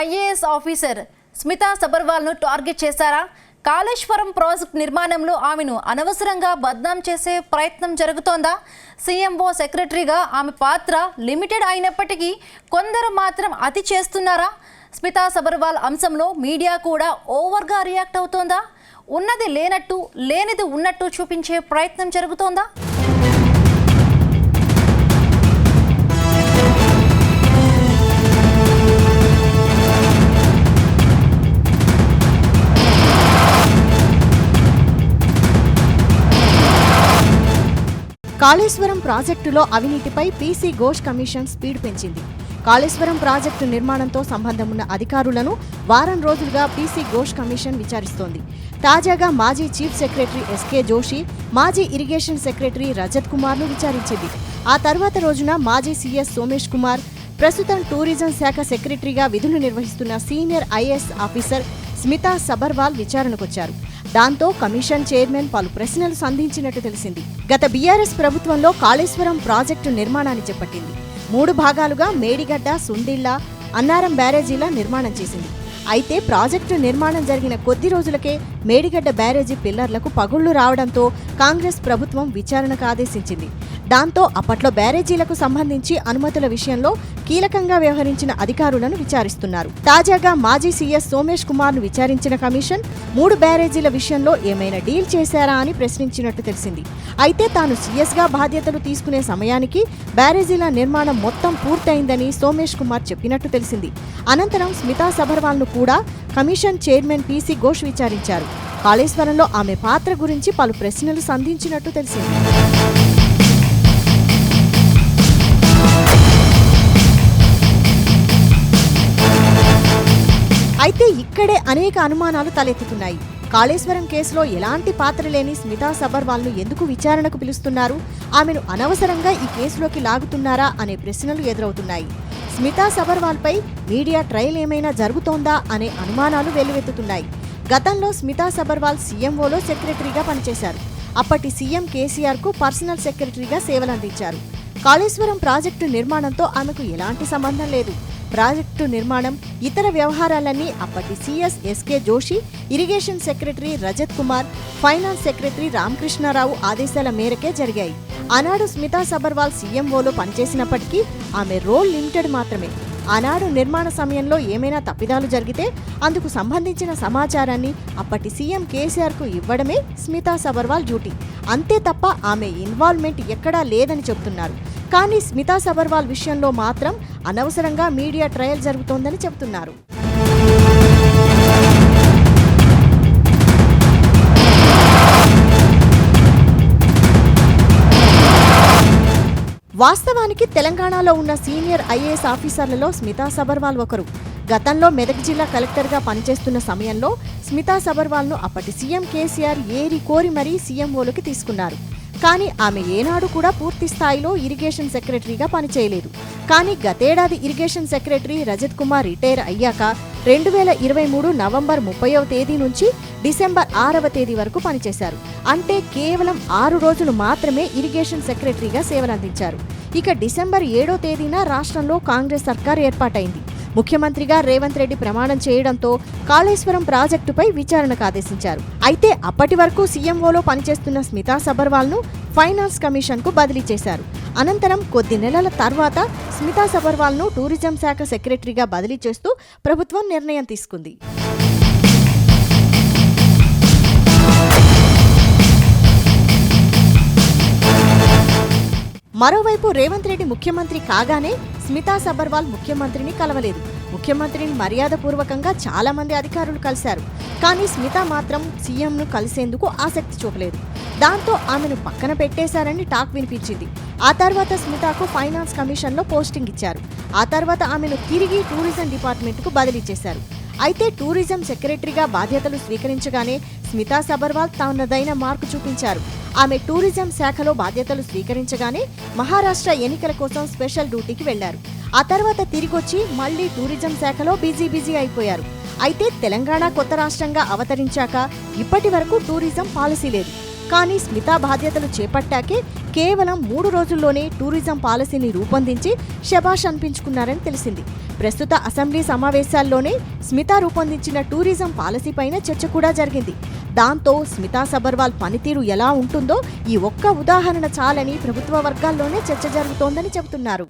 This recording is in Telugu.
ఐఏఎస్ ఆఫీసర్ స్మితా సబర్వాల్ను టార్గెట్ చేశారా? కాళేశ్వరం ప్రాజెక్ట్ నిర్మాణంలో ఆమెను అనవసరంగా బద్నాం చేసే ప్రయత్నం జరుగుతోందా? సీఎంఓ సెక్రటరీగా ఆమె పాత్ర లిమిటెడ్ అయినప్పటికీ కొందరు మాత్రం అతి చేస్తున్నారా? స్మితా సబర్వాల్ అంశంలో మీడియా కూడా ఓవర్గా రియాక్ట్ అవుతోందా? ఉన్నది లేనట్టు, లేనిది ఉన్నట్టు చూపించే ప్రయత్నం జరుగుతోందా? కాళేశ్వరం ప్రాజెక్టులో అవినీతిపై పీసీ ఘోష్ కమిషన్ స్పీడ్ పెంచింది. కాళేశ్వరం ప్రాజెక్టు నిర్మాణంతో సంబంధం ఉన్న అధికారులను వారం రోజులుగా పీసీ ఘోష్ కమిషన్ విచారిస్తోంది. తాజాగా మాజీ చీఫ్ సెక్రటరీ ఎస్కే జోషి, మాజీ ఇరిగేషన్ సెక్రటరీ రజత్ కుమార్ను విచారించింది. ఆ తర్వాత రోజున మాజీ సీఎస్ సోమేష్ కుమార్, ప్రస్తుతం టూరిజం శాఖ సెక్రటరీగా విధులు నిర్వహిస్తున్న senior IAS officer Smita Sabharwal విచారణకొచ్చారు. దాంతో కమిషన్ చైర్మన్ పలు ప్రశ్నలు సంధించినట్టు తెలిసింది. గత బీఆర్ఎస్ ప్రభుత్వంలో కాళేశ్వరం ప్రాజెక్టు నిర్మాణాన్ని చేపట్టింది. 3 భాగాలుగా మేడిగడ్డ, సుందిళ్ల, అన్నారం బ్యారేజీల నిర్మాణం చేసింది. అయితే ప్రాజెక్టు నిర్మాణం జరిగిన కొద్ది రోజులకే మేడిగడ్డ బ్యారేజీ పిల్లర్లకు పగుళ్లు రావడంతో కాంగ్రెస్ ప్రభుత్వం విచారణకు ఆదేశించింది. దాంతో అప్పట్లో బ్యారేజీలకు సంబంధించి అనుమతుల విషయంలో కీలకంగా వ్యవహరించిన అధికారులను విచారిస్తున్నారు. తాజాగా మాజీ సీఎస్ సోమేష్ కుమార్ను విచారించిన కమిషన్ 3 బ్యారేజీల విషయంలో ఏమైనా డీల్ చేశారా అని ప్రశ్నించినట్టు తెలిసింది. అయితే తాను సీఎస్గా బాధ్యతలు తీసుకునే సమయానికి బ్యారేజీల నిర్మాణం మొత్తం పూర్తయిందని సోమేష్ కుమార్ చెప్పినట్టు తెలిసింది. అనంతరం స్మితా సబర్వాల్ను కూడా కమిషన్ చైర్మన్ పీసీ ఘోష్ విచారించారు. కాళేశ్వరంలో ఆమె పాత్ర గురించి పలు ప్రశ్నలు సంధించినట్టు తెలిసింది. అయితే ఇక్కడే అనేక అనుమానాలు తలెత్తుతున్నాయి. కాళేశ్వరం కేసులో ఎలాంటి పాత్ర లేని స్మితా సబర్వాల్ను ఎందుకు విచారణకు పిలుస్తున్నారు? ఆమెను అనవసరంగా ఈ కేసులోకి లాగుతున్నారా అనే ప్రశ్నలు ఎదురవుతున్నాయి. స్మితా సబర్వాల్పై మీడియా ట్రయల్ ఏమైనా జరుగుతోందా అనే అనుమానాలు వెల్లువెత్తుతున్నాయి. గతంలో స్మితా సబర్వాల్ సీఎంఓలో సెక్రటరీగా పనిచేశారు. అప్పటి సీఎం కేసీఆర్కు పర్సనల్ సెక్రటరీగా సేవలందించారు. కాళేశ్వరం ప్రాజెక్టు నిర్మాణంతో ఆమెకు ఎలాంటి సంబంధం లేదు. ప్రాజెక్టు నిర్మాణం, ఇతర వ్యవహారాలన్నీ అప్పటి CS SK Joshi, irrigation secretary Rajat Kumar, finance secretary Ramakrishna Rao ఆదేశాల మేరకే జరిగాయి. ఆనాడు స్మితా సబర్వాల్ సీఎంఓలో పనిచేసినప్పటికీ ఆమె రోల్ లిమిటెడ్ మాత్రమే. ఆనాడు నిర్మాణ సమయంలో ఏమైనా తప్పిదాలు జరిగితే అందుకు సంబంధించిన సమాచారాన్ని అప్పటి సీఎం కేసీఆర్కు ఇవ్వడమే స్మితా సబర్వాల్ డ్యూటీ. అంతే తప్ప ఆమె ఇన్వాల్వ్మెంట్ ఎక్కడా లేదని చెబుతున్నారు. కానీ స్మితా సబర్వాల్ విషయంలో మాత్రం అనవసరంగా మీడియా ట్రయల్ జరుగుతోందని చెబుతున్నారు. వాస్తవానికి తెలంగాణలో ఉన్న సీనియర్ ఐఏఎస్ ఆఫీసర్లలో స్మితా సబర్వాల్ ఒకరు. గతంలో మెదక్ జిల్లా కలెక్టర్గా పనిచేస్తున్న సమయంలో స్మితా సబర్వాల్ను అప్పటి సీఎం కేసీఆర్ ఏరి కోరి మరీ సీఎంఓలోకి తీసుకున్నారు. కానీ ఆమె ఏనాడు కూడా పూర్తి స్థాయిలో ఇరిగేషన్ సెక్రటరీగా పనిచేయలేదు. కానీ గతేడాది irrigation secretary Rajat Kumar retire అయ్యాక 2023 నవంబర్ 30వ తేదీ నుంచి డిసెంబర్ 6వ తేదీ వరకు పనిచేశారు. అంటే కేవలం 6 రోజులు మాత్రమే ఇరిగేషన్ సెక్రటరీగా సేవలందించారు. ఇక డిసెంబర్ 7వ తేదీన రాష్ట్రంలో కాంగ్రెస్ సర్కార్ ఏర్పాటైంది. ముఖ్యమంత్రిగా రేవంత్ రెడ్డి ప్రమాణం చేయడంతో కాళేశ్వరం ప్రాజెక్టుపై విచారణకు ఆదేశించారు. అయితే అప్పటి వరకు సీఎంఓలో పనిచేస్తున్న స్మితా సబర్వాల్ను ఫైనాన్స్ కమిషన్కు బదిలీ చేశారు. అనంతరం కొద్ది నెలల తర్వాత స్మితా సబర్వాల్ను టూరిజం శాఖ సెక్రటరీగా బదిలీ చేస్తూ ప్రభుత్వం నిర్ణయం తీసుకుంది. మరోవైపు రేవంత్ రెడ్డి ముఖ్యమంత్రి కాగానే స్మితా సబర్వాల్ ముఖ్యమంత్రిని కలవలేదు. ముఖ్యమంత్రిని మర్యాదపూర్వకంగా చాలా మంది అధికారులు కలిశారు. కానీ స్మితా మాత్రం సీఎంను కలిసేందుకు ఆసక్తి చూపలేదు. దాంతో ఆమెను పక్కన పెట్టేశారని టాక్ వినిపించింది. ఆ తర్వాత స్మితాకు ఫైనాన్స్ కమిషన్లో పోస్టింగ్ ఇచ్చారు. ఆ తర్వాత ఆమెను తిరిగి టూరిజం డిపార్ట్మెంట్కు బదిలీ చేశారు. అయితే టూరిజం సెక్రటరీగా బాధ్యతలు స్వీకరించగానే స్మితా సబర్వాల్ తనదైన మార్కు చూపించారు. ఆమె టూరిజం శాఖలో బాధ్యతలు స్వీకరించగానే మహారాష్ట్ర ఎన్నికల కోసం స్పెషల్ డ్యూటీకి వెళ్లారు. ఆ తర్వాత తిరిగొచ్చి మళ్లీ టూరిజం శాఖలో బిజీ అయిపోయారు. అయితే తెలంగాణ కొత్త రాష్ట్రంగా అవతరించాక ఇప్పటి వరకు టూరిజం పాలసీ లేదు. కానీ స్మిత బాధ్యతలు చేపట్టాకే కేవలం 3 రోజుల్లోనే టూరిజం పాలసీని రూపొందించి శభాష్ అనిపించుకున్నారని తెలిసింది. ప్రస్తుత అసెంబ్లీ సమావేశాల్లోనే స్మిత రూపొందించిన టూరిజం పాలసీపైన చర్చ కూడా జరిగింది. దాంతో స్మితా సబర్వాల్ పనితీరు ఎలా ఉంటుందో ఈ ఒక్క ఉదాహరణ చాలని ప్రభుత్వ వర్గాల్లోనే చర్చ జరుగుతోందని చెబుతున్నారు.